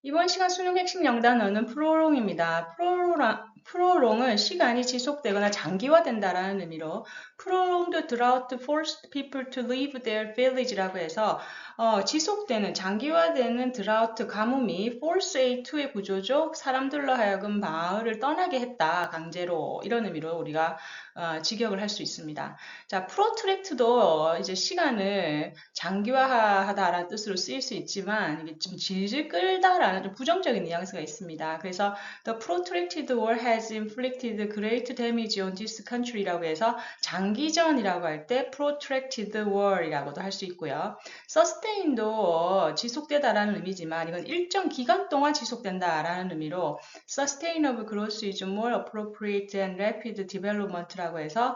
이번 시간 수능 핵심 영단어는 프로롱입니다. 프로롱은 시간이 지속되거나 장기화된다라는 의미로 prolonged drought forced people to leave their village라고 해서 지속되는 장기화되는 드라우트 가뭄이 force A2의 구조죠. 사람들로 하여금 마을을 떠나게 했다. 강제로 이런 의미로 우리가 직역을 할 수 있습니다. 자, protract도 이제 시간을 장기화하다라는 뜻으로 쓰일 수 있지만 이게 좀 질질 끌다라는 좀 부정적인 뉘앙스가 있습니다. 그래서 the protracted war has inflicted great damage on this country라고 해서 장기전이라고 할 때 protracted war이라고도 할 수 있고요. sustain도 지속되다라는 의미지만 이건 일정 기간 동안 지속된다라는 의미로 sustainable growth is more appropriate and rapid development라고 해서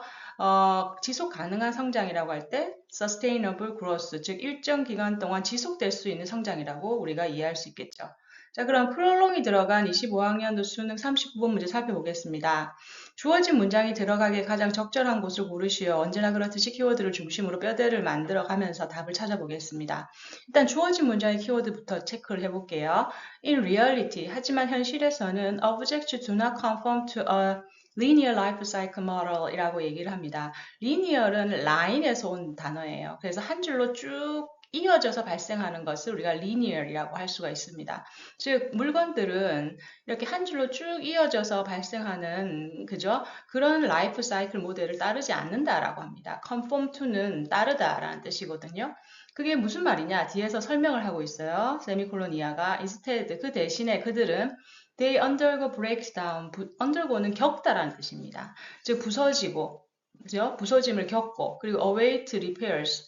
지속 가능한 성장이라고 할 때 sustainable growth, 즉 일정 기간 동안 지속될 수 있는 성장이라고 우리가 이해할 수 있겠죠. 자, 그럼 프롤롱이 들어간 25학년도 수능 39번 문제 살펴보겠습니다. 주어진 문장이 들어가기에 가장 적절한 곳을 고르시오. 언제나 그렇듯이 키워드를 중심으로 뼈대를 만들어 가면서 답을 찾아보겠습니다. 일단 주어진 문장의 키워드부터 체크를 해볼게요. In reality, 하지만 현실에서는 objects do not conform to a linear life cycle model 이라고 얘기를 합니다. linear은 line에서 온 단어예요. 그래서 한 줄로 쭉 이어져서 발생하는 것을 우리가 linear이라고 할 수가 있습니다. 즉 물건들은 이렇게 한 줄로 쭉 이어져서 발생하는 그죠? 그런 라이프 사이클 모델을 따르지 않는다라고 합니다. conform to는 따르다라는 뜻이거든요. 그게 무슨 말이냐? 뒤에서 설명을 하고 있어요. 세미콜론 이하가 instead 그 대신에 그들은 they undergo breakdown. undergo는 겪다라는 뜻입니다. 즉 부서지고 그죠? 부서짐을 겪고 그리고 await repairs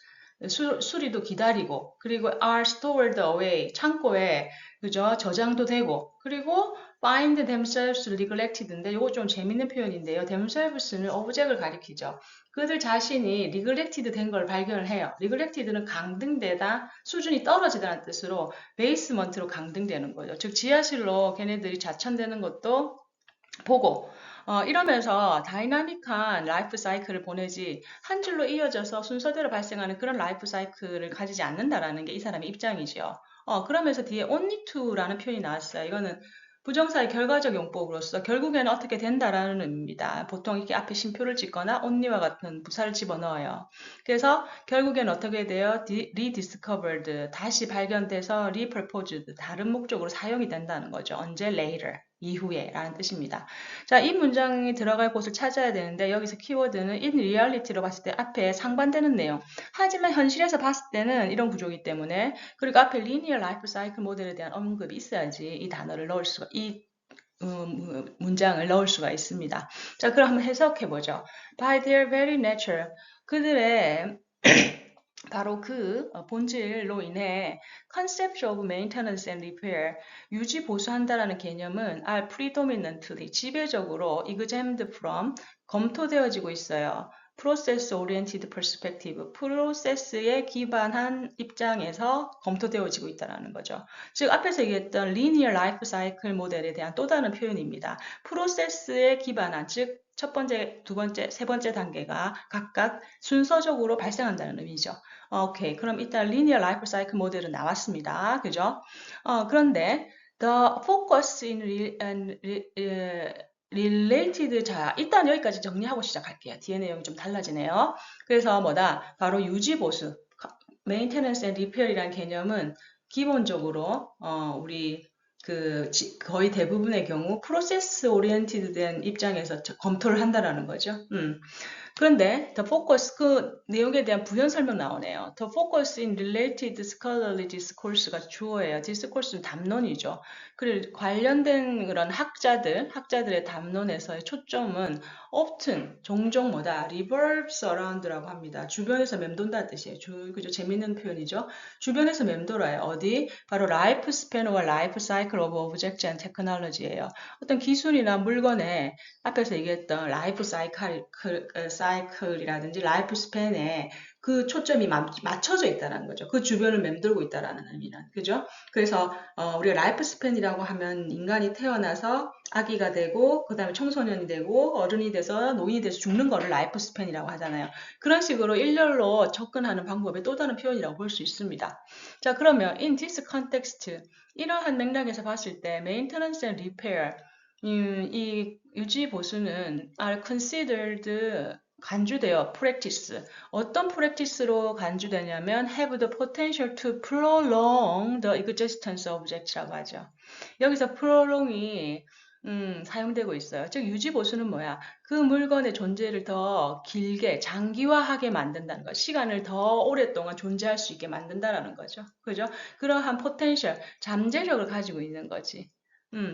수리도 기다리고 그리고 are stored away 창고에 그죠? 저장도 되고 그리고 find themselves neglected인데 이거 좀 재밌는 표현인데요. themselves는 object을 가리키죠. 그들 자신이 neglected 된 걸 발견을 해요. neglected는 강등되다, 수준이 떨어지다는 뜻으로 basement로 강등되는 거죠. 즉 지하실로 걔네들이 자천되는 것도 보고 이러면서 다이나믹한 라이프 사이클을 보내지 한 줄로 이어져서 순서대로 발생하는 그런 라이프 사이클을 가지지 않는다라는 게 이 사람의 입장이죠. 그러면서 뒤에 only to라는 표현이 나왔어요. 이거는 부정사의 결과적 용법으로서 결국에는 어떻게 된다라는 의미입니다. 보통 이렇게 앞에 쉼표를 짓거나 only와 같은 부사를 집어넣어요. 그래서 결국엔 어떻게 돼요? rediscovered, 다시 발견돼서 repurposed, 다른 목적으로 사용이 된다는 거죠. 언제? later, 이후에 라는 뜻입니다. 자, 이 문장이 들어갈 곳을 찾아야 되는데 여기서 키워드는 in reality로 봤을 때 앞에 상반되는 내용. 하지만 현실에서 봤을 때는 이런 구조이기 때문에 그리고 앞에 linear life cycle 모델에 대한 언급이 있어야지 이 단어를 넣을 수가 문장을 넣을 수가 있습니다. 자, 그럼 한번 해석해 보죠. By their very nature, 그들의 바로 그 본질로 인해 concept of maintenance and repair, 유지 보수한다라는 개념은 are predominantly, 지배적으로 exempt from, 검토되어지고 있어요. process oriented perspective, 프로세스에 기반한 입장에서 검토되어지고 있다는 거죠. 즉 앞에서 얘기했던 linear life cycle 모델에 대한 또 다른 표현입니다. 프로세스에 기반한, 즉 첫 번째, 두 번째, 세 번째 단계가 각각 순서적으로 발생한다는 의미죠. 오케이. 그럼 일단 linear life cycle 모델은 나왔습니다. 그죠? 그런데 the focus in related, 자, 일단 여기까지 정리하고 시작할게요. 뒤에 내용이 좀 달라지네요. 그래서 뭐다? 바로 유지보수, maintenance and repair이라는 개념은 기본적으로 우리 거의 대부분의 경우 프로세스 오리엔티드 된 입장에서 검토를 한다라는 거죠. 그런데 the focus, 그 내용에 대한 부연 설명 나오네요. The focus in related scholarly discourse가 주어예요. discourse는 담론이죠. 그리고 관련된 그런 학자들의 담론에서의 초점은 often, 종종 뭐다? revolves around라고 합니다. 주변에서 맴돈다는 뜻이에요. 그죠? 재밌는 표현이죠. 주변에서 맴돌아요. 어디? 바로 life span과 life cycle of objects and technology예요. 어떤 기술이나 물건에 앞에서 얘기했던 라이프 사이클이라든지 라이프 스팬에 그 초점이 맞춰져 있다는 거죠. 그 주변을 맴돌고 있다라는 의미는. 그죠? 그래서 우리가 라이프 스팬이라고 하면 인간이 태어나서 아기가 되고 그다음에 청소년이 되고 어른이 돼서 노인이 돼서 죽는 거를 라이프 스팬이라고 하잖아요. 그런 식으로 일렬로 접근하는 방법의 또 다른 표현이라고 볼 수 있습니다. 자, 그러면 in this context 이러한 맥락에서 봤을 때 maintenance and repair 이 유지 보수는 are considered 간주되어 practice. 어떤 practice로 간주되냐면 have the potential to prolong the existence of object라고 하죠. 여기서 prolong이 사용되고 있어요. 즉 유지 보수는 뭐야? 그 물건의 존재를 더 길게 장기화하게 만든다는 거. 시간을 더 오랫동안 존재할 수 있게 만든다라는 거죠. 그죠? 그러한 포텐셜, 잠재력을 가지고 있는 거지.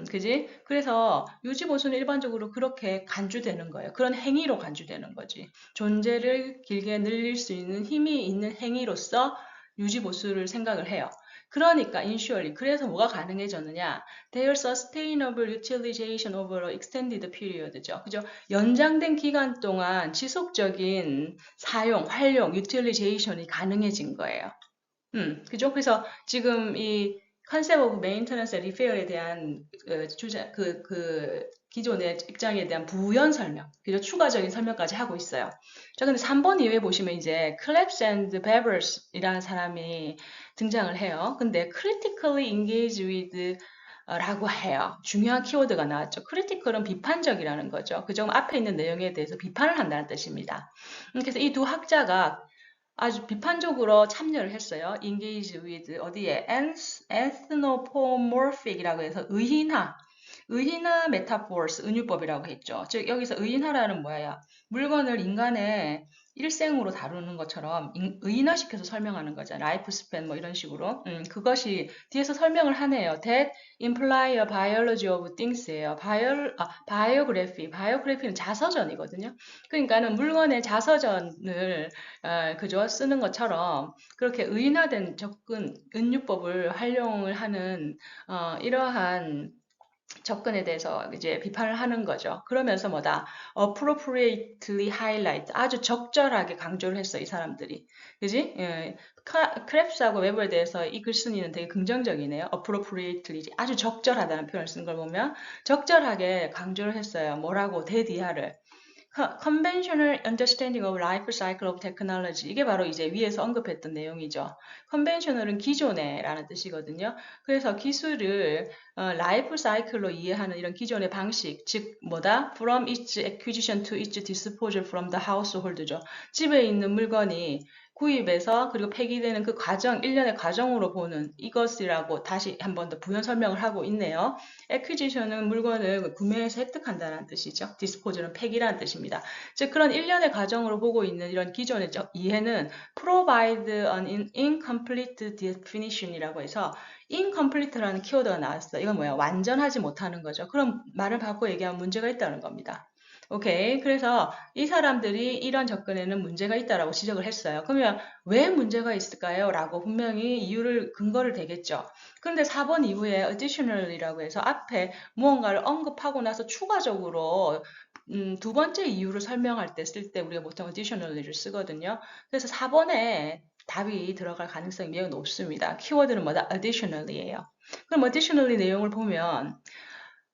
그지? 그래서 유지보수는 일반적으로 그렇게 간주되는 거예요. 그런 행위로 간주되는 거지. 존재를 길게 늘릴 수 있는 힘이 있는 행위로서 유지보수를 생각을 해요. 그러니까 insurely 그래서 뭐가 가능해졌느냐? Their sustainable utilization over an extended period죠. 그죠? 연장된 기간 동안 지속적인 사용, 활용, utilization이 가능해진 거예요. 그죠? 그래서 지금 이 컨셉 오브 메인터넌스 리페어에 대한 기존의 입장에 대한 부연 설명, 그죠? 추가적인 설명까지 하고 있어요. 자, 근데 3번 이후에 보시면 이제 클랩스 앤드 베버스이라는 사람이 등장을 해요. 근데 critically engage with 라고 해요. 중요한 키워드가 나왔죠. critical은 비판적이라는 거죠. 그죠? 앞에 있는 내용에 대해서 비판을 한다는 뜻입니다. 그래서 이 두 학자가 아주 비판적으로 참여를 했어요. engage with 어디에 anthropomorphic이라고 해서 의인화 metaphors 은유법이라고 했죠. 즉 여기서 의인화라는 뭐야? 물건을 인간의 일생으로 다루는 것처럼 의인화시켜서 설명하는 거잖아요. 라이프 스팬 뭐 이런 식으로. 그것이 뒤에서 설명을 하네요. That imply a biology of things예요. 바이오그래피는 자서전이거든요. 그러니까는 물건의 자서전을 그저 쓰는 것처럼 그렇게 의인화된 접근, 은유법을 활용을 하는 이러한 접근에 대해서 이제 비판을 하는 거죠. 그러면서 뭐다? appropriately highlight. 아주 적절하게 강조를 했어, 이 사람들이. 그지? 예. 크랩스하고 웨버에 대해서 이 글쓴이는 되게 긍정적이네요. appropriately. 아주 적절하다는 표현을 쓴 걸 보면 적절하게 강조를 했어요. 뭐라고? 대디하를. Conventional understanding of life cycle of technology. 이게 바로 이제 위에서 언급했던 내용이죠. Conventional은 기존에라는 뜻이거든요. 그래서 기술을 라이프 사이클로 이해하는 이런 기존의 방식, 즉 뭐다? From its acquisition to its disposal from the household죠. 집에 있는 물건이 구입해서 그리고 폐기되는 그 과정, 일련의 과정으로 보는 이것이라고 다시 한 번 더 부연 설명을 하고 있네요. acquisition은 물건을 구매해서 획득한다는 뜻이죠. disposal은 폐기라는 뜻입니다. 즉 그런 일련의 과정으로 보고 있는 이런 기존의 이해는 provide an incomplete definition이라고 해서 incomplete라는 키워드가 나왔어요. 이건 뭐야? 완전하지 못하는 거죠. 그럼 말을 바꿔 얘기하면 문제가 있다는 겁니다. 오케이. 그래서 이 사람들이 이런 접근에는 문제가 있다라고 지적을 했어요. 그러면 왜 문제가 있을까요? 라고 분명히 이유를 근거를 대겠죠. 그런데 4번 이후에 additional이라고 해서 앞에 무언가를 언급하고 나서 추가적으로 두 번째 이유를 설명할 때 쓸 때 우리가 보통 additionally를 쓰거든요. 그래서 4번에 답이 들어갈 가능성이 매우 높습니다. 키워드는 뭐다? additionally예요. 그럼 additionally 내용을 보면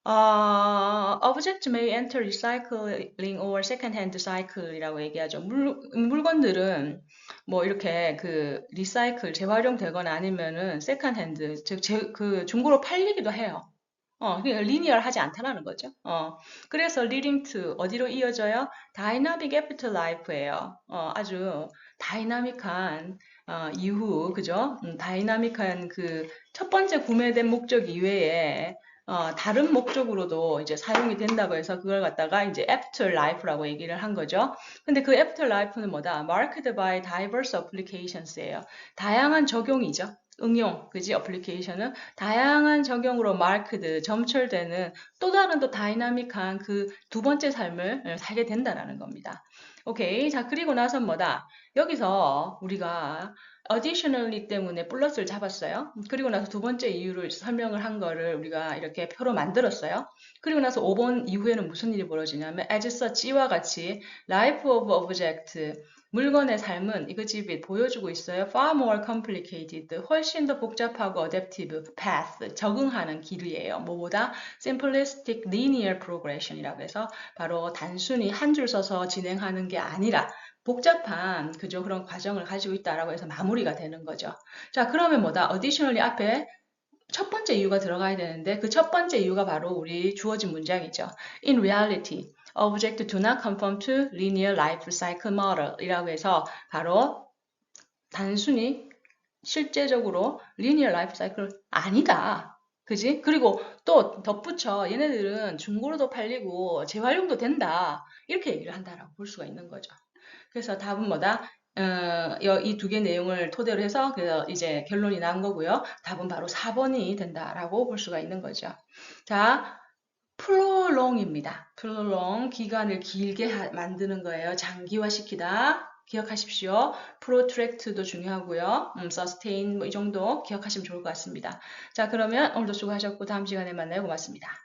object may enter recycling or second-hand cycle이라고 얘기하죠. 물건들은 뭐 이렇게 그 리사이클 재활용되거나 아니면은 second-hand 즉 그 중고로 팔리기도 해요. 그러니까 리니어하지 않다라는 거죠. 그래서 leading to 어디로 이어져요? dynamic after life예요. 아주 다이나믹한 이후 그죠? 다이나믹한 그 첫 번째 구매된 목적 이외에 다른 목적으로도 이제 사용이 된다고 해서 그걸 갖다가 이제 after life라고 얘기를 한 거죠. 근데 그 after life는 뭐다? marked by diverse applications예요. 다양한 적용이죠. 응용, 그지? 어플리케이션은 다양한 적용으로 marked, 점철되는 또 다른 또 다이나믹한 그 두 번째 삶을 살게 된다라는 겁니다. 오케이. 자, 그리고 나서 뭐다? 여기서 우리가 additionally 때문에 플러스를 잡았어요. 그리고 나서 두 번째 이유를 설명을 한 거를 우리가 이렇게 표로 만들었어요. 그리고 나서 5번 이후에는 무슨 일이 벌어지냐면 as such와 같이 life of object 물건의 삶은 이것이 보여주고 있어요. far more complicated 훨씬 더 복잡하고 adaptive path 적응하는 길이에요. 뭐보다 simplistic linear progression이라고 해서 바로 단순히 한 줄 서서 진행하는 게 아니라 복잡한 그죠 그런 과정을 가지고 있다라고 해서 마무리가 되는 거죠. 자 그러면 뭐다? additionally 앞에 첫 번째 이유가 들어가야 되는데 그 첫 번째 이유가 바로 우리 주어진 문장이죠. In reality, objects do not conform to linear life cycle model 이라고 해서 바로 단순히 실제적으로 linear life cycle 아니다. 그지? 그리고 또 덧붙여 얘네들은 중고로도 팔리고 재활용도 된다. 이렇게 얘기를 한다라고 볼 수가 있는 거죠. 그래서 답은 뭐다? 이 두 개 내용을 토대로 해서 그래서 이제 결론이 난 거고요. 답은 바로 4번이 된다라고 볼 수가 있는 거죠. 자, prolong입니다. prolong, 기간을 길게 만드는 거예요. 장기화시키다. 기억하십시오. protract도 중요하고요. sustain 뭐 이 정도 기억하시면 좋을 것 같습니다. 자, 그러면 오늘도 수고하셨고 다음 시간에 만나요. 고맙습니다.